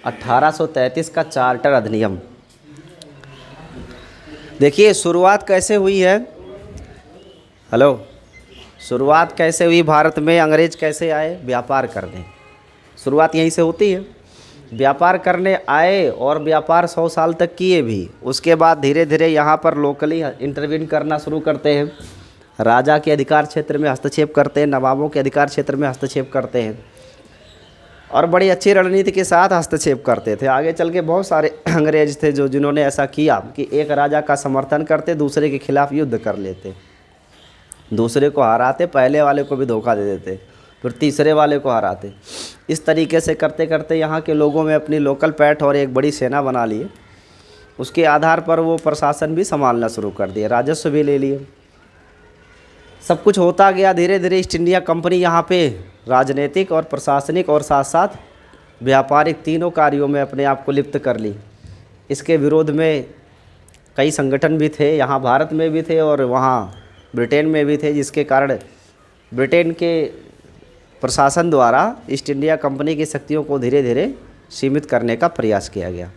1833 का चार्टर अधिनियम। देखिए शुरुआत कैसे हुई है। हेलो, शुरुआत कैसे हुई भारत में, अंग्रेज कैसे आए व्यापार करने। शुरुआत यहीं से होती है। व्यापार करने आए और व्यापार 100 साल तक किए भी। उसके बाद धीरे धीरे यहाँ पर लोकली इंटरवीन करना शुरू करते हैं। राजा के अधिकार क्षेत्र में हस्तक्षेप करते हैं, नवाबों के अधिकार क्षेत्र में हस्तक्षेप करते हैं और बड़ी अच्छी रणनीति के साथ हस्तक्षेप करते थे। आगे चल के बहुत सारे अंग्रेज थे जिन्होंने ऐसा किया कि एक राजा का समर्थन करते, दूसरे के खिलाफ युद्ध कर लेते, दूसरे को हराते, पहले वाले को भी धोखा दे देते, फिर तीसरे वाले को हराते। इस तरीके से करते करते यहाँ के लोगों में अपनी लोकल पैठ और एक बड़ी सेना बना लिए। उसके आधार पर वो प्रशासन भी संभालना शुरू कर दिए, राजस्व भी ले लिए। सब कुछ होता गया। धीरे धीरे ईस्ट इंडिया कंपनी यहाँ पे राजनीतिक और प्रशासनिक और साथ साथ व्यापारिक तीनों कार्यों में अपने आप को लिप्त कर ली। इसके विरोध में कई संगठन भी थे, यहाँ भारत में भी थे और वहाँ ब्रिटेन में भी थे, जिसके कारण ब्रिटेन के प्रशासन द्वारा ईस्ट इंडिया कंपनी की शक्तियों को धीरे धीरे सीमित करने का प्रयास किया गया।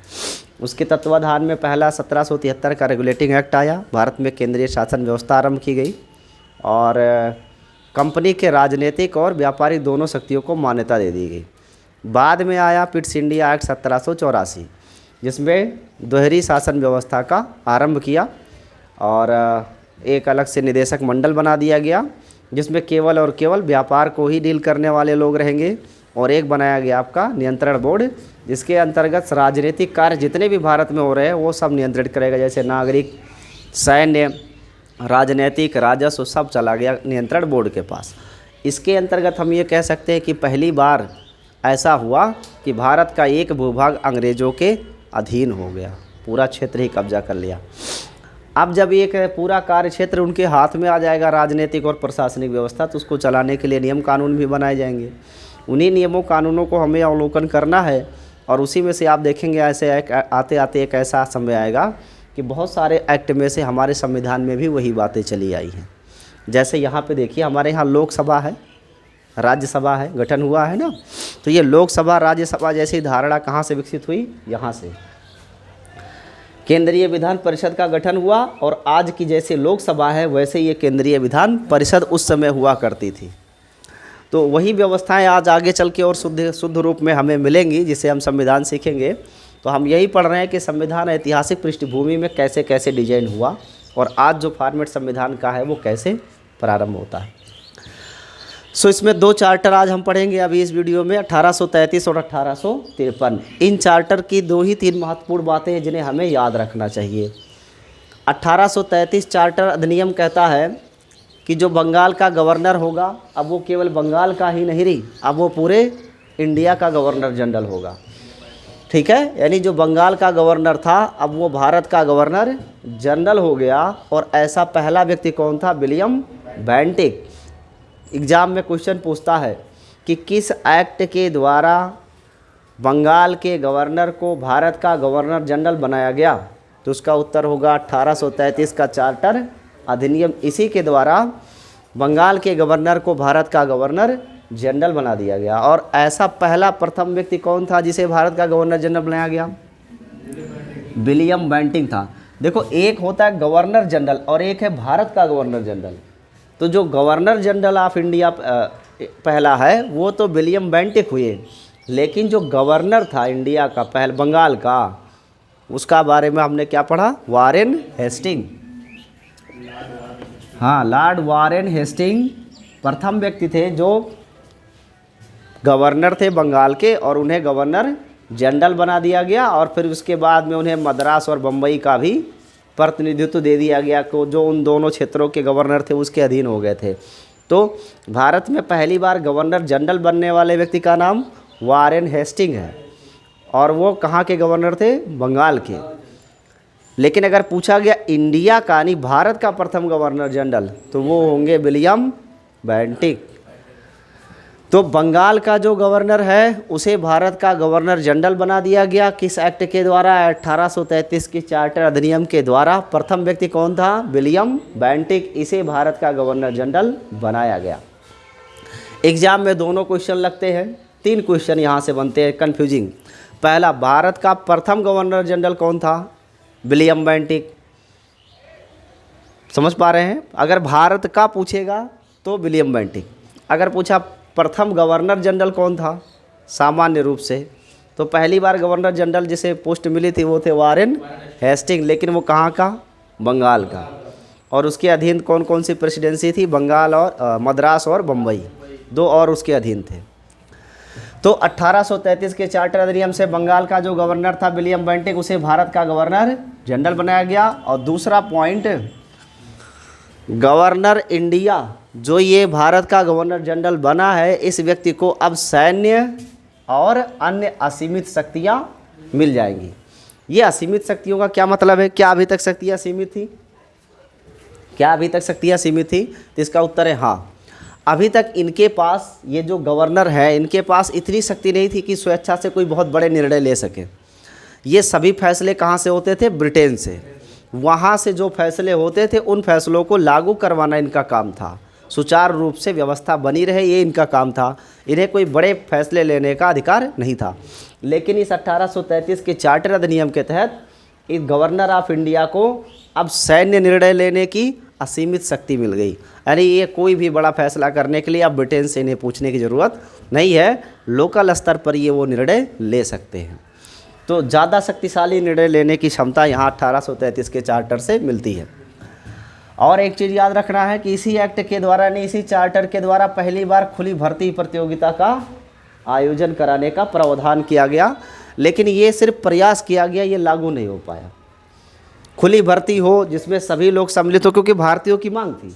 उसके तत्वाधान में पहला 1773 का रेगुलेटिंग एक्ट आया। भारत में केंद्रीय शासन व्यवस्था आरंभ की गई और कंपनी के राजनीतिक और व्यापारिक दोनों शक्तियों को मान्यता दे दी गई। बाद में आया पिट्स इंडिया एक्ट 1784, जिसमें दोहरी शासन व्यवस्था का आरंभ किया और एक अलग से निदेशक मंडल बना दिया गया, जिसमें केवल और केवल व्यापार को ही डील करने वाले लोग रहेंगे। और एक बनाया गया आपका नियंत्रण बोर्ड, जिसके अंतर्गत राजनीतिक कार्य जितने भी भारत में हो रहे हैं वो सब नियंत्रित करेगा, जैसे नागरिक, सैन्य, राजनीतिक, राजस्व, सब चला गया नियंत्रण बोर्ड के पास। इसके अंतर्गत हम ये कह सकते हैं कि पहली बार ऐसा हुआ कि भारत का एक भूभाग अंग्रेज़ों के अधीन हो गया, पूरा क्षेत्र ही कब्जा कर लिया। अब जब एक पूरा कार्य क्षेत्र उनके हाथ में आ जाएगा, राजनीतिक और प्रशासनिक व्यवस्था, तो उसको चलाने के लिए नियम कानून भी बनाए जाएंगे। उन्हीं नियमों कानूनों को हमें अवलोकन करना है और उसी में से आप देखेंगे ऐसे आते आते एक ऐसा समय आएगा कि बहुत सारे एक्ट में से हमारे संविधान में भी वही बातें चली आई हैं। जैसे यहाँ पे देखिए, हमारे यहाँ लोकसभा है, राज्यसभा है, गठन हुआ है ना। तो ये लोकसभा राज्यसभा जैसी धारणा कहाँ से विकसित हुई? यहाँ से। केंद्रीय विधान परिषद का गठन हुआ और आज की जैसे लोकसभा है वैसे ये केंद्रीय विधान परिषद उस समय हुआ करती थी। तो वही व्यवस्थाएं आज आगे चल के और शुद्ध रूप में हमें मिलेंगी, जिसे हम संविधान सीखेंगे। तो हम यही पढ़ रहे हैं कि संविधान ऐतिहासिक पृष्ठभूमि में कैसे कैसे डिजाइन हुआ और आज जो फॉर्मेट संविधान का है वो कैसे प्रारंभ होता है। सो इसमें दो चार्टर आज हम पढ़ेंगे अभी इस वीडियो में, 1833 और 1853। इन चार्टर की दो ही तीन महत्वपूर्ण बातें हैं जिन्हें हमें याद रखना चाहिए। 1833 चार्टर अधिनियम कहता है कि जो बंगाल का गवर्नर होगा, अब वो केवल बंगाल का ही नहीं रही, अब वो पूरे इंडिया का गवर्नर जनरल होगा। ठीक है, यानी जो बंगाल का गवर्नर था अब वो भारत का गवर्नर जनरल हो गया। और ऐसा पहला व्यक्ति कौन था? William Bentinck. एग्ज़ाम में क्वेश्चन पूछता है कि किस एक्ट के द्वारा बंगाल के गवर्नर को भारत का गवर्नर जनरल बनाया गया? तो उसका उत्तर होगा 1833 का चार्टर अधिनियम। इसी के द्वारा बंगाल के गवर्नर को भारत का गवर्नर जनरल बना दिया गया। और ऐसा पहला प्रथम व्यक्ति कौन था जिसे भारत का गवर्नर जनरल बनाया गया? विलियम बेंटिक था। देखो, एक होता है गवर्नर जनरल और एक है भारत का गवर्नर जनरल। तो जो गवर्नर जनरल ऑफ इंडिया पहला है वो तो विलियम बेंटिक हुए, लेकिन जो गवर्नर था इंडिया का पहले बंगाल का, उसका बारे में हमने क्या पढ़ा? Warren Hasting. हाँ, लॉर्ड वारेन हेस्टिंग प्रथम व्यक्ति थे जो गवर्नर थे बंगाल के और उन्हें गवर्नर जनरल बना दिया गया। और फिर उसके बाद में उन्हें मद्रास और बम्बई का भी प्रतिनिधित्व दे दिया गया, को जो उन दोनों क्षेत्रों के गवर्नर थे उसके अधीन हो गए थे। तो भारत में पहली बार गवर्नर जनरल बनने वाले व्यक्ति का नाम वारेन हेस्टिंग है और वो कहाँ के गवर्नर थे? बंगाल के। लेकिन अगर पूछा गया इंडिया का यानी भारत का प्रथम गवर्नर जनरल, तो वो होंगे विलियम बेंटिक। तो बंगाल का जो गवर्नर है उसे भारत का गवर्नर जनरल बना दिया गया। किस एक्ट के द्वारा? 1833 के चार्टर अधिनियम के द्वारा। प्रथम व्यक्ति कौन था? William Bentinck. इसे भारत का गवर्नर जनरल बनाया गया। एग्जाम में दोनों क्वेश्चन लगते हैं, तीन क्वेश्चन यहाँ से बनते हैं कन्फ्यूजिंग। पहला भारत का प्रथम गवर्नर जनरल कौन था? William Bentinck. समझ पा रहे हैं? अगर भारत का पूछेगा तो विलियम बेंटिक। अगर पूछा प्रथम गवर्नर जनरल कौन था सामान्य रूप से, तो पहली बार गवर्नर जनरल जिसे पोस्ट मिली थी वो थे वारेन हेस्टिंग। लेकिन वो कहाँ का? बंगाल का। और उसके अधीन कौन कौन सी प्रेसिडेंसी थी? बंगाल और मद्रास और बम्बई, दो और उसके अधीन थे। तो 1833 के चार्टर अधिनियम से बंगाल का जो गवर्नर था विलियम बेंटिक, उसे भारत का गवर्नर जनरल बनाया गया। और दूसरा पॉइंट, गवर्नर इंडिया जो ये भारत का गवर्नर जनरल बना है, इस व्यक्ति को अब सैन्य और अन्य असीमित शक्तियाँ मिल जाएंगी। ये असीमित शक्तियों का क्या मतलब है? क्या अभी तक शक्तियाँ सीमित थी? क्या अभी तक शक्तियाँ सीमित थी? तो इसका उत्तर है हाँ। अभी तक इनके पास, ये जो गवर्नर है, इनके पास इतनी शक्ति नहीं थी कि स्वेच्छा से कोई बहुत बड़े निर्णय ले सके। ये सभी फैसले कहाँ से होते थे? ब्रिटेन से। वहाँ से जो फैसले होते थे उन फैसलों को लागू करवाना इनका काम था। सुचारू रूप से व्यवस्था बनी रहे, ये इनका काम था। इन्हें कोई बड़े फैसले लेने का अधिकार नहीं था। लेकिन इस 1833 के चार्टर अधिनियम के तहत इस गवर्नर ऑफ इंडिया को अब सैन्य निर्णय लेने की असीमित शक्ति मिल गई। यानी ये कोई भी बड़ा फैसला करने के लिए अब ब्रिटेन से इन्हें पूछने की ज़रूरत नहीं है, लोकल स्तर पर ये वो निर्णय ले सकते हैं। तो ज़्यादा शक्तिशाली निर्णय लेने की क्षमता यहाँ 1833 के चार्टर से मिलती है। और एक चीज़ याद रखना है कि इसी एक्ट के द्वारा, नहीं इसी चार्टर के द्वारा पहली बार खुली भर्ती प्रतियोगिता का आयोजन कराने का प्रावधान किया गया। लेकिन ये सिर्फ प्रयास किया गया, ये लागू नहीं हो पाया। खुली भर्ती हो जिसमें सभी लोग सम्मिलित हो, क्योंकि भारतीयों की मांग थी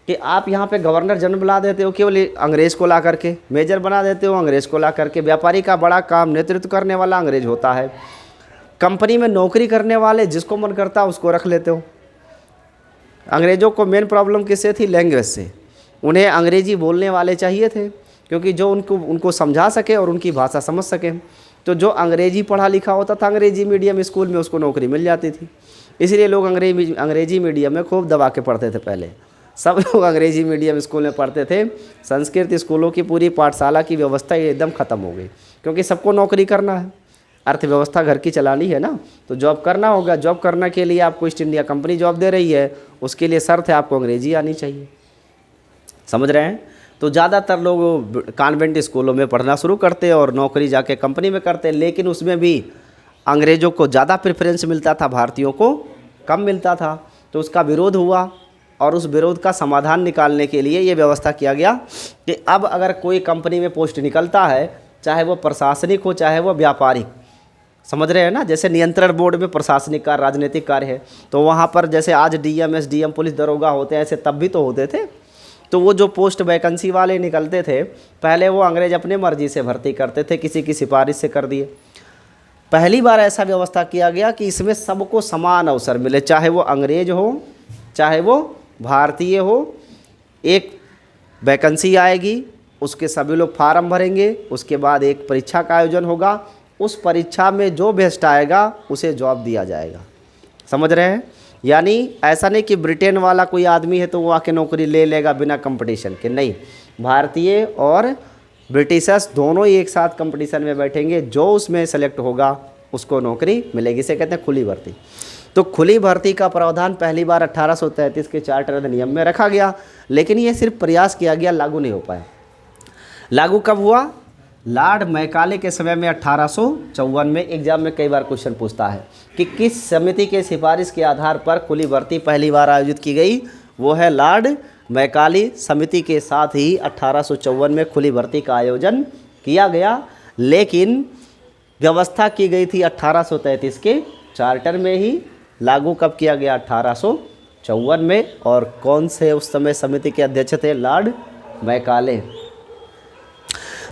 कि आप यहाँ पे गवर्नर जनरल बना देते हो केवल अंग्रेज़ को ला करके, मेजर बना देते हो अंग्रेज़ को ला करके। व्यापारी का बड़ा काम नेतृत्व करने वाला अंग्रेज होता है। कंपनी में नौकरी करने वाले जिसको मन करता है उसको रख लेते हो। अंग्रेज़ों को मेन प्रॉब्लम किससे थी? लैंग्वेज से। उन्हें अंग्रेजी बोलने वाले चाहिए थे, क्योंकि जो उनको समझा सके और उनकी भाषा समझ सके। तो जो अंग्रेजी पढ़ा लिखा होता था अंग्रेजी मीडियम स्कूल में, उसको नौकरी मिल जाती थी। इसलिए लोग अंग्रेजी मीडियम में खूब दबा के पढ़ते थे। पहले सब लोग अंग्रेजी मीडियम स्कूल में पढ़ते थे। संस्कृत स्कूलों की पूरी पाठशाला की व्यवस्था एकदम ख़त्म हो गई, क्योंकि सबको नौकरी करना है, अर्थव्यवस्था घर की चलानी है ना, तो जॉब करना होगा। जॉब करने के लिए आपको ईस्ट इंडिया कंपनी जॉब दे रही है, उसके लिए शर्त है आपको अंग्रेजी आनी चाहिए। समझ रहे हैं? तो ज़्यादातर लोग कॉन्वेंट स्कूलों में पढ़ना शुरू करते और नौकरी जाके कंपनी में करते। लेकिन उसमें भी अंग्रेज़ों को ज़्यादा प्रेफरेंस मिलता था, भारतीयों को कम मिलता था। तो उसका विरोध हुआ और उस विरोध का समाधान निकालने के लिए ये व्यवस्था किया गया कि अब अगर कोई कंपनी में पोस्ट निकलता है, चाहे वो प्रशासनिक हो चाहे वो व्यापारिक, समझ रहे हैं ना, जैसे नियंत्रण बोर्ड में प्रशासनिक कार्य, राजनीतिक कार्य है, तो वहाँ पर जैसे आज डीएम, एसडीएम, पुलिस दरोगा होते हैं, ऐसे तब भी तो होते थे। तो वो जो पोस्ट वैकेंसी वाले निकलते थे, पहले वो अंग्रेज अपने मर्जी से भर्ती करते थे, किसी की सिफारिश से कर दिए। पहली बार ऐसा व्यवस्था किया गया कि इसमें सबको समान अवसर मिले, चाहे वो अंग्रेज हो चाहे वो भारतीय हो। एक वैकेंसी आएगी, उसके सभी लोग फार्म भरेंगे, उसके बाद एक परीक्षा का आयोजन होगा। उस परीक्षा में जो बेस्ट आएगा उसे जॉब दिया जाएगा। समझ रहे हैं? यानी ऐसा नहीं कि ब्रिटेन वाला कोई आदमी है तो वो आके नौकरी ले लेगा बिना कंपटीशन के, नहीं। भारतीय और ब्रिटिशर्स दोनों ही एक साथ कंपटीशन में बैठेंगे, जो उसमें सेलेक्ट होगा उसको नौकरी मिलेगी। इसे कहते हैं खुली भर्ती। तो खुली भर्ती का प्रावधान पहली बार 1833 के चार्टर अधिनियम में रखा गया, लेकिन ये सिर्फ प्रयास किया गया, लागू नहीं हो पाया। लागू कब हुआ? लॉर्ड मैकाले के समय में 1854 में। एग्जाम में कई बार क्वेश्चन पूछता है कि किस समिति के सिफारिश के आधार पर खुली भर्ती पहली बार आयोजित की गई? वो है लॉर्ड मैकाले समिति के साथ ही 1854 में खुली भर्ती का आयोजन किया गया। लेकिन व्यवस्था की गई थी 1833 के चार्टर में ही। लागू कब किया गया? 1854 में। और कौन से उस समय समिति के अध्यक्ष थे? Lord Macaulay.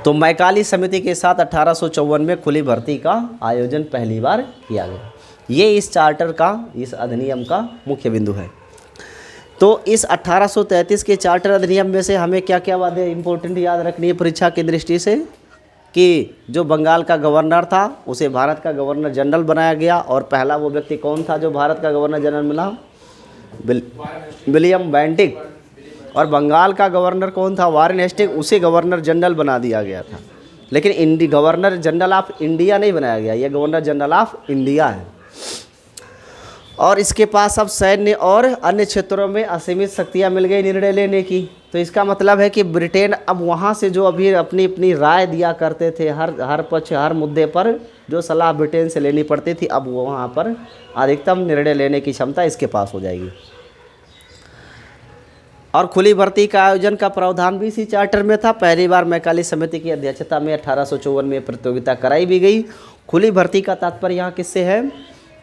तो मैकाले समिति के साथ 1854 में खुली भर्ती का आयोजन पहली बार किया गया। ये इस चार्टर का, इस अधिनियम का मुख्य बिंदु है। तो इस 1833 के चार्टर अधिनियम में से हमें क्या क्या बातें इंपॉर्टेंट याद रखनी है परीक्षा की दृष्टि से? कि जो बंगाल का गवर्नर था उसे भारत का गवर्नर जनरल बनाया गया। और पहला वो व्यक्ति कौन था जो भारत का गवर्नर जनरल बना? William Bentinck. और बंगाल का गवर्नर कौन था? Warren Hasting. उसे गवर्नर जनरल बना दिया गया था। लेकिन गवर्नर जनरल ऑफ इंडिया नहीं बनाया गया, ये गवर्नर जनरल ऑफ इंडिया है। और इसके पास अब सैन्य और अन्य क्षेत्रों में असीमित शक्तियाँ मिल गई निर्णय लेने की। तो इसका मतलब है कि ब्रिटेन अब वहाँ से जो अभी अपनी अपनी राय दिया करते थे हर पक्ष हर मुद्दे पर जो सलाह ब्रिटेन से लेनी पड़ती थी, अब वो वहाँ पर अधिकतम निर्णय लेने की क्षमता इसके पास हो जाएगी। और खुली भर्ती का आयोजन का प्रावधान भी इसी चार्टर में था। पहली बार मैकाले समिति की अध्यक्षता में 1854 में प्रतियोगिता कराई भी गई। खुली भर्ती का तात्पर्य यहाँ किससे है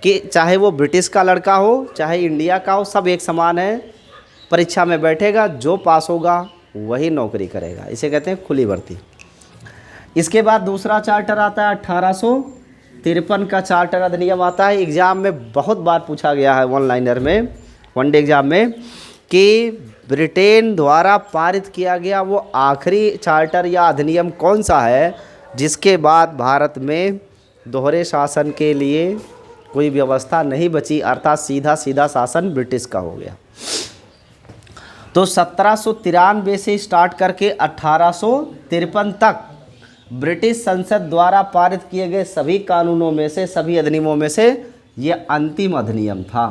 कि चाहे वो ब्रिटिश का लड़का हो चाहे इंडिया का हो, सब एक समान है, परीक्षा में बैठेगा, जो पास होगा वही नौकरी करेगा, इसे कहते हैं खुली भर्ती। इसके बाद दूसरा चार्टर आता है 1853 का चार्टर अधिनियम आता है। एग्ज़ाम में बहुत बार पूछा गया है वन लाइनर में, वनडे एग्ज़ाम में, कि ब्रिटेन द्वारा पारित किया गया वो आखिरी चार्टर या अधिनियम कौन सा है जिसके बाद भारत में दोहरे शासन के लिए कोई व्यवस्था नहीं बची, अर्थात सीधा सीधा शासन ब्रिटिश का हो गया। तो 1793 से स्टार्ट करके 1853 तक ब्रिटिश संसद द्वारा पारित किए गए सभी कानूनों में से, सभी अधिनियमों में से ये अंतिम अधिनियम था।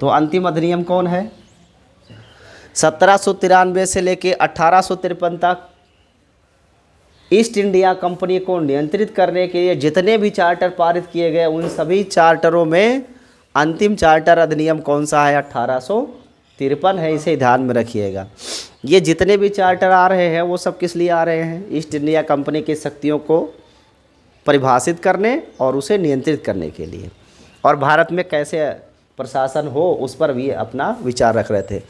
तो अंतिम अधिनियम कौन है? 1793 से लेके 1853 तक ईस्ट इंडिया कंपनी को नियंत्रित करने के लिए जितने भी चार्टर पारित किए गए, उन सभी चार्टरों में अंतिम चार्टर अधिनियम कौन सा है? 1853 है, इसे ध्यान में रखिएगा। ये जितने भी चार्टर आ रहे हैं वो सब किस लिए आ रहे हैं? ईस्ट इंडिया कंपनी की शक्तियों को परिभाषित करने और उसे नियंत्रित करने के लिए, और भारत में कैसे प्रशासन हो उस पर भी अपना विचार रख रहे थे।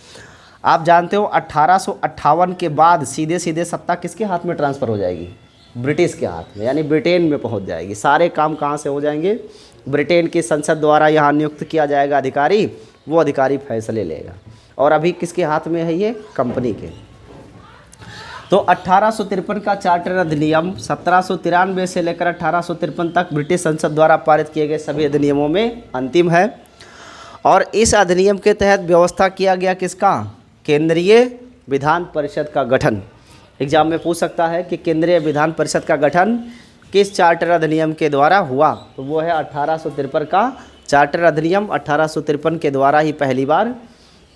आप जानते हो 1858 के बाद सीधे सीधे सत्ता किसके हाथ में ट्रांसफ़र हो जाएगी? ब्रिटिश के हाथ में, यानी ब्रिटेन में पहुंच जाएगी। सारे काम कहाँ से हो जाएंगे? ब्रिटेन की संसद द्वारा यहाँ नियुक्त किया जाएगा अधिकारी, वो अधिकारी फैसले लेगा। और अभी किसके हाथ में है? ये कंपनी के। तो 1853 का चार्टर अधिनियम 1793 से लेकर 1853 तक ब्रिटिश संसद द्वारा पारित किए गए सभी अधिनियमों में अंतिम है। और इस अधिनियम के तहत व्यवस्था किया गया किसका? केंद्रीय विधान परिषद का गठन। एग्जाम में पूछ सकता है कि केंद्रीय विधान परिषद का गठन किस चार्टर अधिनियम के द्वारा हुआ? तो वो है 1853 का चार्टर अधिनियम। 1853 के द्वारा ही पहली बार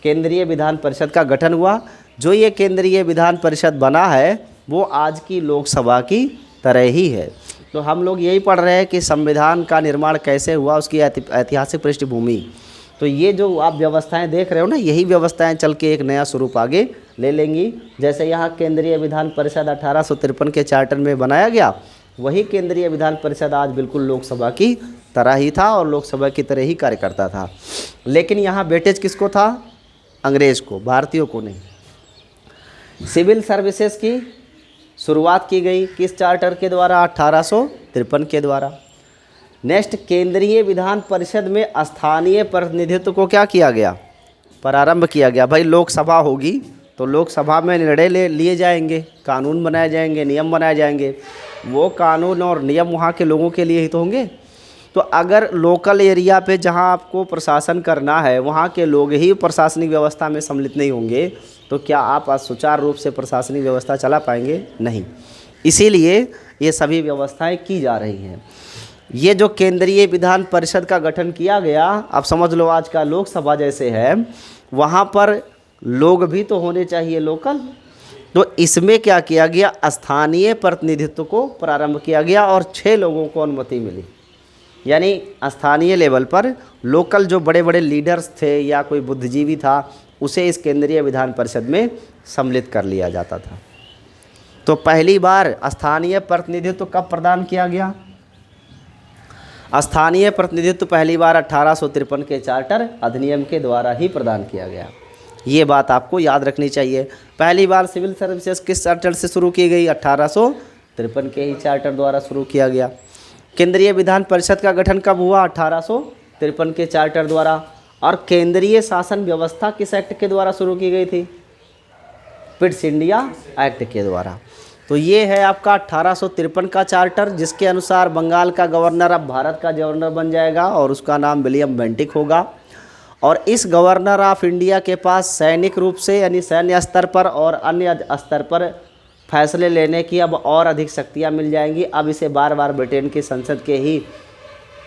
केंद्रीय विधान परिषद का गठन हुआ। जो ये केंद्रीय विधान परिषद बना है वो आज की लोकसभा की तरह ही है। तो हम लोग यही पढ़ रहे हैं कि संविधान का निर्माण कैसे हुआ, उसकी ऐतिहासिक पृष्ठभूमि। तो ये जो आप व्यवस्थाएं देख रहे हो ना, यही व्यवस्थाएं चल के एक नया स्वरूप आगे ले लेंगी। जैसे यहाँ केंद्रीय विधान परिषद 1853 के चार्टर में बनाया गया, वही केंद्रीय विधान परिषद आज बिल्कुल लोकसभा की तरह ही था और लोकसभा की तरह ही कार्य करता था। लेकिन यहाँ वेटेज किसको था? अंग्रेज़ को, भारतीयों को नहीं। सिविल सर्विसेज की शुरुआत की गई किस चार्टर के द्वारा? 1853 के द्वारा। नेक्स्ट, केंद्रीय विधान परिषद में स्थानीय प्रतिनिधित्व को क्या किया गया? प्रारंभ किया गया। भाई लोकसभा होगी तो लोकसभा में निर्णय लिए जाएंगे, कानून बनाए जाएंगे, नियम बनाए जाएंगे। वो कानून और नियम वहाँ के लोगों के लिए ही तो होंगे। तो अगर लोकल एरिया पे जहाँ आपको प्रशासन करना है वहाँ के लोग ही प्रशासनिक व्यवस्था में सम्मिलित नहीं होंगे तो क्या आप सुचारू रूप से प्रशासनिक व्यवस्था चला पाएंगे? नहीं। इसीलिए ये सभी व्यवस्थाएं की जा रही हैं। ये जो केंद्रीय विधान परिषद का गठन किया गया, अब समझ लो आज का लोकसभा जैसे है, वहाँ पर लोग भी तो होने चाहिए लोकल। तो इसमें क्या किया गया? स्थानीय प्रतिनिधित्व को प्रारंभ किया गया और 6 लोगों को अनुमति मिली। यानी स्थानीय लेवल पर लोकल जो बड़े बड़े लीडर्स थे या कोई बुद्धिजीवी था उसे इस केंद्रीय विधान परिषद में सम्मिलित कर लिया जाता था। तो पहली बार स्थानीय प्रतिनिधित्व कब प्रदान किया गया? स्थानीय प्रतिनिधित्व पहली बार 1853 के चार्टर अधिनियम के द्वारा ही प्रदान किया गया। ये बात आपको याद रखनी चाहिए। पहली बार सिविल सर्विसेज किस चार्टर से शुरू की गई? 1853 के ही चार्टर द्वारा शुरू किया गया। केंद्रीय विधान परिषद का गठन कब हुआ? 1853 के चार्टर द्वारा। और केंद्रीय शासन व्यवस्था किस एक्ट के द्वारा शुरू की गई थी? पिट्स इंडिया एक्ट के द्वारा। तो ये है आपका 1853 का चार्टर, जिसके अनुसार बंगाल का गवर्नर अब भारत का गवर्नर बन जाएगा और उसका नाम विलियम बेंटिक होगा। और इस गवर्नर ऑफ इंडिया के पास सैनिक रूप से यानी सैन्य स्तर पर और अन्य स्तर पर फैसले लेने की अब और अधिक शक्तियाँ मिल जाएंगी। अब इसे बार बार ब्रिटेन की संसद के ही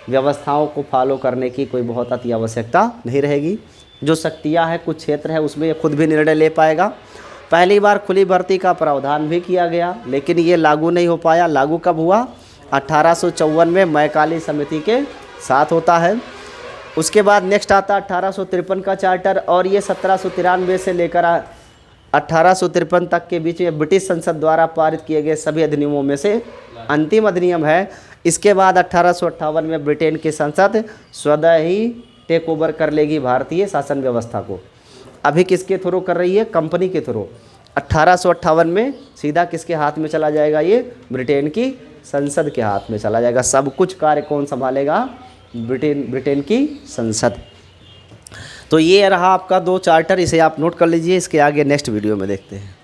व्यवस्थाओं को फॉलो करने की कोई बहुत अति आवश्यकता नहीं रहेगी। जो शक्तियाँ हैं, कुछ क्षेत्र है उसमें ये खुद भी निर्णय ले पाएगा। पहली बार खुली भर्ती का प्रावधान भी किया गया, लेकिन ये लागू नहीं हो पाया। लागू कब हुआ? 1854 में मैकाले समिति के साथ होता है। उसके बाद नेक्स्ट आता 1853 का चार्टर, और ये 1793 से लेकर 1853 तक के बीच में ब्रिटिश संसद द्वारा पारित किए गए सभी अधिनियमों में से अंतिम अधिनियम है। इसके बाद 1858 में ब्रिटेन की संसद स्वतः ही टेक ओवर कर लेगी भारतीय शासन व्यवस्था को। अभी किसके थ्रू कर रही है? कंपनी के थ्रू। 1858 में सीधा किसके हाथ में चला जाएगा? ये ब्रिटेन की संसद के हाथ में चला जाएगा। सब कुछ कार्य कौन संभालेगा? ब्रिटेन की संसद। तो ये रहा आपका 2 चार्टर, इसे आप नोट कर लीजिए। इसके आगे नेक्स्ट वीडियो में देखते हैं।